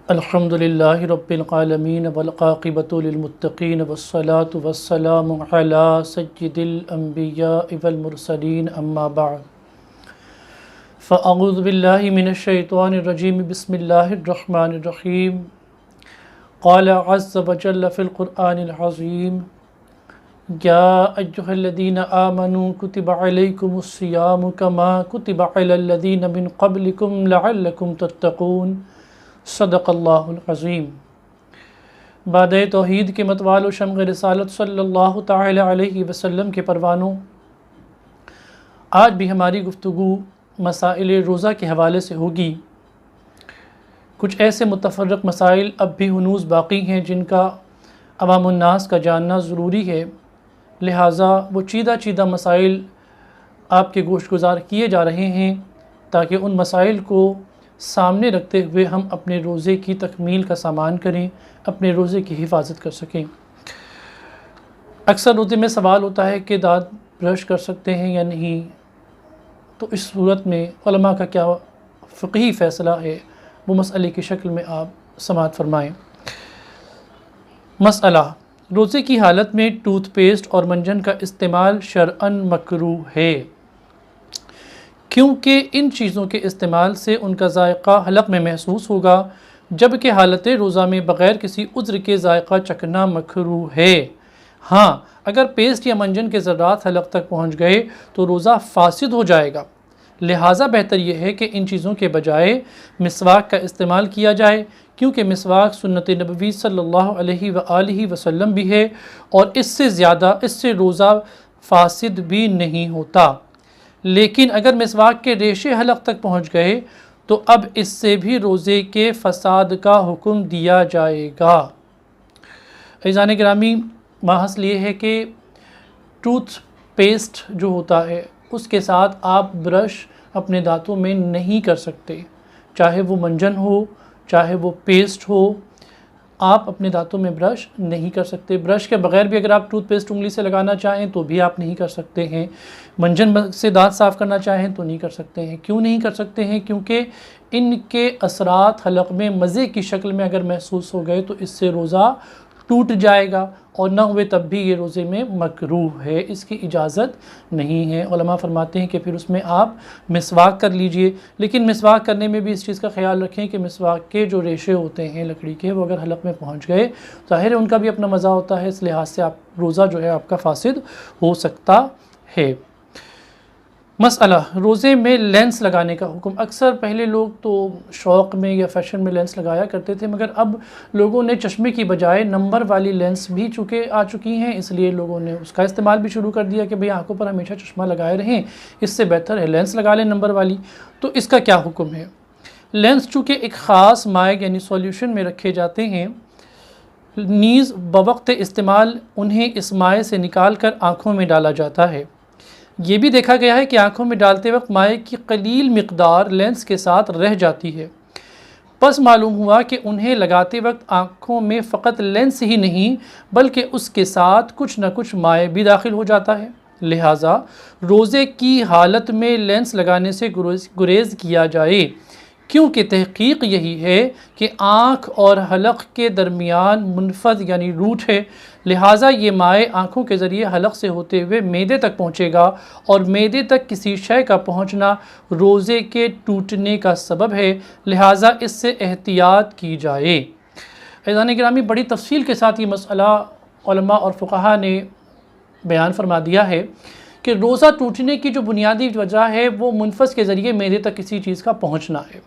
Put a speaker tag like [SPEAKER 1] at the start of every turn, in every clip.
[SPEAKER 1] الحمدللہ رب العالمین والعاقبۃ للمتقین والصلاة والسلام علی سید الانبیاء والمرسلین اما بعد فاعوذ باللہ من الشیطان الرجیم بسم اللہ الرحمن الرحیم قال عز وجل فی القرآن العظیم یا ایہا الذین آمنوا کتب علیکم الصیام کما کتب علی الذین من قبلکم لعلکم تتقون صدق اللہ العظیم۔ بعد توحید کے متوال و شمع رسالت صلی اللہ تعالی علیہ وسلم کے پروانوں، آج بھی ہماری گفتگو مسائل روزہ کے حوالے سے ہوگی۔ کچھ ایسے متفرق مسائل اب بھی ہنوز باقی ہیں جن کا عوام الناس کا جاننا ضروری ہے، لہٰذا وہ چیدہ مسائل آپ کے گوش گزار کیے جا رہے ہیں تاکہ ان مسائل کو سامنے رکھتے ہوئے ہم اپنے روزے کی تکمیل کا سامان کریں، اپنے روزے کی حفاظت کر سکیں۔ اکثر روزے میں سوال ہوتا ہے کہ دانت برش کر سکتے ہیں یا نہیں، تو اس صورت میں علماء کا کیا فقہی فیصلہ ہے وہ مسئلے کی شکل میں آپ سماعت فرمائیں۔ مسئلہ: روزے کی حالت میں ٹوتھ پیسٹ اور منجن کا استعمال شرعاً مکروہ ہے، کیونکہ ان چیزوں کے استعمال سے ان کا ذائقہ حلق میں محسوس ہوگا، جبکہ حالت روزہ میں بغیر کسی عذر کے ذائقہ چکھنا مکروہ ہے۔ ہاں، اگر پیسٹ یا منجن کے ذرات حلق تک پہنچ گئے تو روزہ فاسد ہو جائے گا، لہٰذا بہتر یہ ہے کہ ان چیزوں کے بجائے مسواک کا استعمال کیا جائے، کیونکہ مسواک سنت نبوی صلی اللہ علیہ وآلہ وسلم بھی ہے اور اس سے روزہ فاسد بھی نہیں ہوتا۔ لیکن اگر مسواک کے ریشے حلق تک پہنچ گئے تو اب اس سے بھی روزے کے فساد کا حکم دیا جائے گا۔ عزیزان گرامی، ماحصل یہ ہے کہ ٹوتھ پیسٹ جو ہوتا ہے اس کے ساتھ آپ برش اپنے دانتوں میں نہیں کر سکتے، چاہے وہ منجن ہو چاہے وہ پیسٹ ہو، آپ اپنے دانتوں میں برش نہیں کر سکتے۔ برش کے بغیر بھی اگر آپ ٹوتھ پیسٹ انگلی سے لگانا چاہیں تو بھی آپ نہیں کر سکتے ہیں، منجن سے دانت صاف کرنا چاہیں تو نہیں کر سکتے ہیں۔ کیوں نہیں کر سکتے ہیں؟ کیونکہ ان کے اثرات حلق میں مزے کی شکل میں اگر محسوس ہو گئے تو اس سے روزہ ٹوٹ جائے گا، اور نہ ہوئے تب بھی یہ روزے میں مکروہ ہے، اس کی اجازت نہیں ہے۔ علماء فرماتے ہیں کہ پھر اس میں آپ مسواک کر لیجئے، لیکن مسواک کرنے میں بھی اس چیز کا خیال رکھیں کہ مسواک کے جو ریشے ہوتے ہیں لکڑی کے، وہ اگر حلق میں پہنچ گئے ظاہر ہے ان کا بھی اپنا مزہ ہوتا ہے، اس لحاظ سے آپ روزہ جو ہے آپ کا فاسد ہو سکتا ہے۔ مسئلہ: روزے میں لینس لگانے کا حکم۔ اکثر پہلے لوگ تو شوق میں یا فیشن میں لینس لگایا کرتے تھے، مگر اب لوگوں نے چشمے کی بجائے نمبر والی لینس بھی چونکہ آ چکی ہیں، اس لیے لوگوں نے اس کا استعمال بھی شروع کر دیا کہ بھئی آنکھوں پر ہمیشہ چشمہ لگائے رہیں، اس سے بہتر ہے لینس لگا لیں نمبر والی۔ تو اس کا کیا حکم ہے؟ لینس چونکہ ایک خاص مائع یعنی سولیوشن میں رکھے جاتے ہیں، نیز بوقت استعمال انہیں اس مائع سے نکال کر آنکھوں میں ڈالا جاتا ہے۔ یہ بھی دیکھا گیا ہے کہ آنکھوں میں ڈالتے وقت مائع کی قلیل مقدار لینس کے ساتھ رہ جاتی ہے، پس معلوم ہوا کہ انہیں لگاتے وقت آنکھوں میں فقط لینس ہی نہیں بلکہ اس کے ساتھ کچھ نہ کچھ مائع بھی داخل ہو جاتا ہے، لہٰذا روزے کی حالت میں لینس لگانے سے گریز کیا جائے، کیونکہ تحقیق یہی ہے کہ آنکھ اور حلق کے درمیان منفذ یعنی روٹ ہے، لہٰذا یہ مائع آنکھوں کے ذریعے حلق سے ہوتے ہوئے معدے تک پہنچے گا، اور معدے تک کسی شے کا پہنچنا روزے کے ٹوٹنے کا سبب ہے، لہٰذا اس سے احتیاط کی جائے۔ عزیزان گرامی، بڑی تفصیل کے ساتھ یہ مسئلہ علماء اور فقہا نے بیان فرما دیا ہے کہ روزہ ٹوٹنے کی جو بنیادی وجہ ہے وہ منفذ کے ذریعے معدے تک کسی چیز کا پہنچنا ہے۔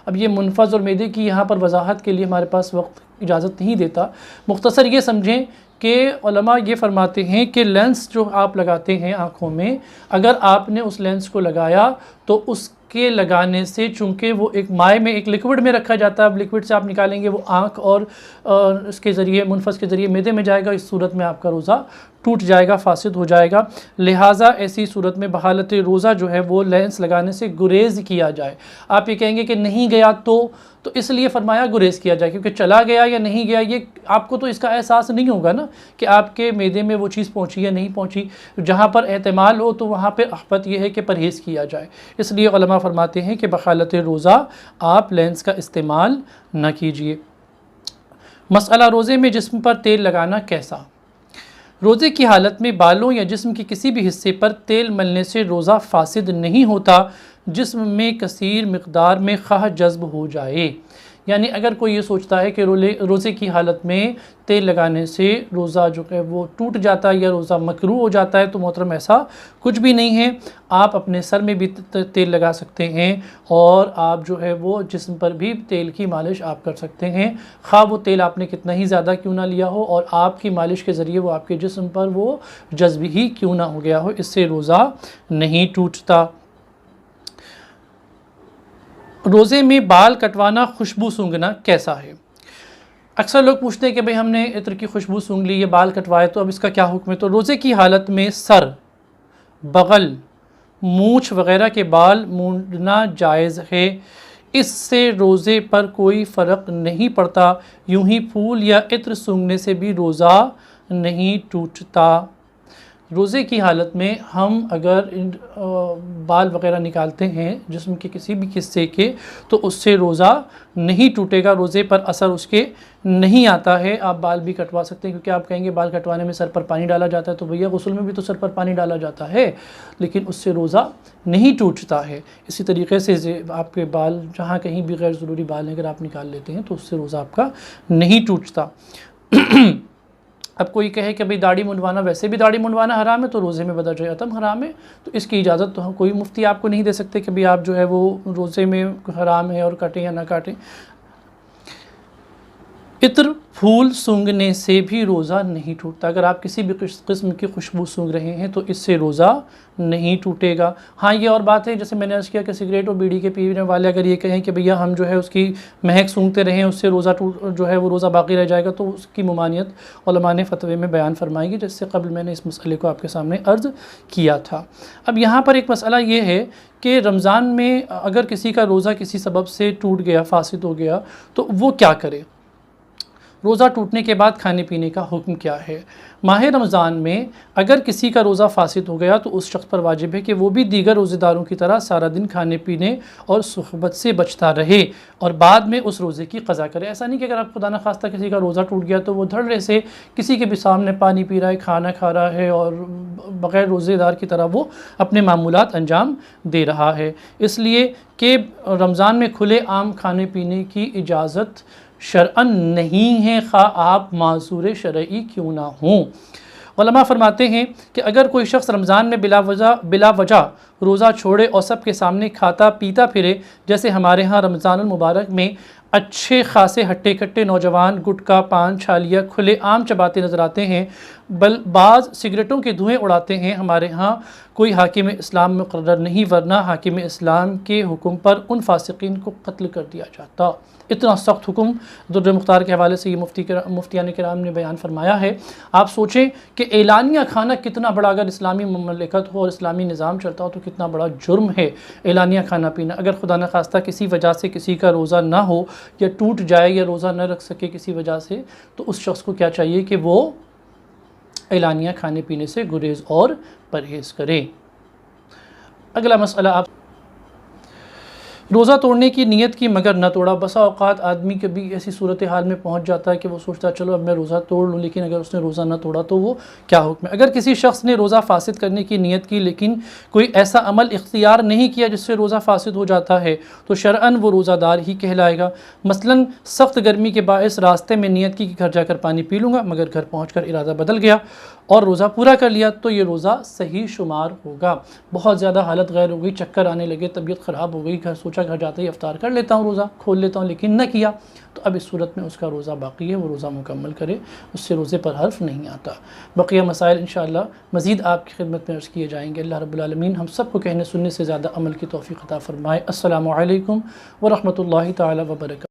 [SPEAKER 1] اب یہ منفذ اور معدے کی یہاں پر وضاحت کے لیے ہمارے پاس وقت اجازت نہیں دیتا، مختصر یہ سمجھیں کہ علماء یہ فرماتے ہیں کہ لینس جو آپ لگاتے ہیں آنکھوں میں، اگر آپ نے اس لینس کو لگایا تو اس کے لگانے سے چونکہ وہ ایک مائع میں ایک لیکوڈ میں رکھا جاتا ہے، اب لیکوڈ سے آپ نکالیں گے وہ آنکھ اور اس کے ذریعے منفذ کے ذریعے معدے میں جائے گا، اس صورت میں آپ کا روزہ ٹوٹ جائے گا، فاسد ہو جائے گا، لہٰذا ایسی صورت میں بحالت روزہ جو ہے وہ لینس لگانے سے گریز کیا جائے۔ آپ یہ کہیں گے کہ نہیں گیا تو اس لیے فرمایا گریز کیا جائے، کیونکہ چلا گیا یا نہیں گیا یہ آپ کو تو اس کا احساس نہیں ہوگا نا کہ آپ کے معدے میں وہ چیز پہنچی یا نہیں پہنچی۔ جہاں پر احتمال ہو تو وہاں پہ احوط یہ ہے کہ پرہیز کیا جائے، اس لیے علماء فرماتے ہیں کہ بحالت روزہ آپ لینس کا استعمال نہ کیجیے۔ مسئلہ روزے میں جسم پر تیل لگانا کیسا؟ روزے کی حالت میں بالوں یا جسم کے کسی بھی حصے پر تیل ملنے سے روزہ فاسد نہیں ہوتا، جسم میں کثیر مقدار میں خواہ جذب ہو جائے۔ یعنی اگر کوئی یہ سوچتا ہے کہ روزے کی حالت میں تیل لگانے سے روزہ جو ہے وہ ٹوٹ جاتا ہے یا روزہ مکروہ ہو جاتا ہے، تو محترم ایسا کچھ بھی نہیں ہے۔ آپ اپنے سر میں بھی تیل لگا سکتے ہیں اور آپ جو ہے وہ جسم پر بھی تیل کی مالش آپ کر سکتے ہیں، خواہ وہ تیل آپ نے کتنا ہی زیادہ کیوں نہ لیا ہو اور آپ کی مالش کے ذریعے وہ آپ کے جسم پر وہ جذب ہی کیوں نہ ہو گیا ہو، اس سے روزہ نہیں ٹوٹتا۔ روزے میں بال کٹوانا، خوشبو سونگھنا کیسا ہے؟ اکثر لوگ پوچھتے ہیں کہ بھئی ہم نے عطر کی خوشبو سونگھ لی، یہ بال کٹوائے تو اب اس کا کیا حکم ہے؟ تو روزے کی حالت میں سر، بغل، مونچھ وغیرہ کے بال مونڈنا جائز ہے، اس سے روزے پر کوئی فرق نہیں پڑتا، یوں ہی پھول یا عطر سونگھنے سے بھی روزہ نہیں ٹوٹتا۔ روزے کی حالت میں ہم اگر بال وغیرہ نکالتے ہیں جسم کے کسی بھی حصے کے تو اس سے روزہ نہیں ٹوٹے گا، روزے پر اثر اس کے نہیں آتا ہے۔ آپ بال بھی کٹوا سکتے ہیں، کیونکہ آپ کہیں گے بال کٹوانے میں سر پر پانی ڈالا جاتا ہے، تو بھیا غسل میں بھی تو سر پر پانی ڈالا جاتا ہے، لیکن اس سے روزہ نہیں ٹوٹتا ہے۔ اسی طریقے سے آپ کے بال جہاں کہیں بھی غیر ضروری بال اگر آپ نکال لیتے ہیں تو اس سے روزہ آپ کا نہیں ٹوٹتا۔ اب کوئی کہے کہ بھئی داڑھی منڈوانا، ویسے بھی داڑھی منڈوانا حرام ہے تو روزے میں بدجہ عتم حرام ہے، تو اس کی اجازت تو کوئی مفتی آپ کو نہیں دے سکتے کہ بھئی آپ جو ہے وہ روزے میں حرام ہے اور کاٹیں یا نہ کاٹیں۔ عطر پھول سونگھنے سے بھی روزہ نہیں ٹوٹتا، اگر آپ کسی بھی قسم کی خوشبو سونگھ رہے ہیں تو اس سے روزہ نہیں ٹوٹے گا۔ ہاں یہ اور بات ہے، جیسے میں نے عرض کیا کہ سگریٹ اور بیڑی کے پینے والے اگر یہ کہیں کہ بھیا ہم جو ہے اس کی مہک سونگھتے رہیں، اس سے روزہ جو ہے وہ روزہ باقی رہ جائے گا، تو اس کی ممانعت علماء نے فتوے میں بیان فرمائی گی، جس سے قبل میں نے اس مسئلے کو آپ کے سامنے عرض کیا تھا۔ اب یہاں پر ایک مسئلہ یہ ہے کہ رمضان میں اگر کسی کا روزہ کسی سبب سے ٹوٹ گیا، فاسد ہو گیا، تو وہ کیا کرے؟ روزہ ٹوٹنے کے بعد کھانے پینے کا حکم کیا ہے؟ ماہ رمضان میں اگر کسی کا روزہ فاسد ہو گیا تو اس شخص پر واجب ہے کہ وہ بھی دیگر روزے داروں کی طرح سارا دن کھانے پینے اور صحبت سے بچتا رہے اور بعد میں اس روزے کی قضا کرے۔ ایسا نہیں کہ اگر آپ خدا نخواستہ کسی کا روزہ ٹوٹ گیا تو وہ دھڑے سے کسی کے بھی سامنے پانی پی رہا ہے، کھانا کھا رہا ہے اور بغیر روزے دار کی طرح وہ اپنے معمولات انجام دے رہا ہے۔ اس لیے کہ رمضان میں کھلے عام کھانے پینے کی اجازت شرعاً نہیں ہے، خواہ آپ معذور شرعی کیوں نہ ہوں۔ علماء فرماتے ہیں کہ اگر کوئی شخص رمضان میں بلا وجہ روزہ چھوڑے اور سب کے سامنے کھاتا پیتا پھرے، جیسے ہمارے ہاں رمضان المبارک میں اچھے خاصے ہٹے کٹے نوجوان گٹکا، پان، چھالیاں کھلے عام چباتے نظر آتے ہیں، بعض سگریٹوں کے دھوئیں اڑاتے ہیں، ہمارے ہاں کوئی حاکم اسلام مقرر نہیں، ورنہ حاکم اسلام کے حکم پر ان فاسقین کو قتل کر دیا جاتا۔ اتنا سخت حکم در مختار کے حوالے سے یہ مفتیان کرام نے بیان فرمایا ہے۔ آپ سوچیں کہ اعلانیہ کھانا کتنا بڑا، اگر اسلامی مملکت ہو اور اسلامی نظام چلتا ہو تو کتنا بڑا جرم ہے اعلانیہ کھانا پینا۔ اگر خدا نخواستہ کسی وجہ سے کسی کا روزہ نہ ہو یا ٹوٹ جائے یا روزہ نہ رکھ سکے کسی وجہ سے، تو اس شخص کو کیا چاہیے کہ وہ اعلانیہ کھانے پینے سے گریز اور پرہیز کرے۔ اگلا مسئلہ، آپ روزہ توڑنے کی نیت کی مگر نہ توڑا۔ بسا اوقات آدمی کبھی ایسی صورتحال میں پہنچ جاتا ہے کہ وہ سوچتا ہے چلو اب میں روزہ توڑ لوں، لیکن اگر اس نے روزہ نہ توڑا تو وہ کیا حکم ہے؟ اگر کسی شخص نے روزہ فاسد کرنے کی نیت کی لیکن کوئی ایسا عمل اختیار نہیں کیا جس سے روزہ فاسد ہو جاتا ہے تو شرعاً وہ روزہ دار ہی کہلائے گا۔ مثلاً سخت گرمی کے باعث راستے میں نیت کی کہ گھر جا کر پانی پی لوں گا، مگر گھر پہنچ کر ارادہ بدل گیا اور روزہ پورا کر لیا تو یہ روزہ صحیح شمار ہوگا۔ بہت زیادہ حالت غیر ہو گئی، چکر آنے لگے، طبیعت خراب ہو گئی، سوچا گھر جاتے ہی افطار کر لیتا ہوں، روزہ کھول لیتا ہوں، لیکن نہ کیا، تو اب اس صورت میں اس کا روزہ باقی ہے، وہ روزہ مکمل کرے، اس سے روزے پر حرف نہیں آتا۔ بقیہ مسائل انشاءاللہ مزید آپ کی خدمت میں عرض کیے جائیں گے۔ اللہ رب العالمین ہم سب کو کہنے سننے سے زیادہ عمل کی توفیق عطا فرمائے۔ السلام علیکم ورحمۃ اللہ تعالی وبرکاتہ۔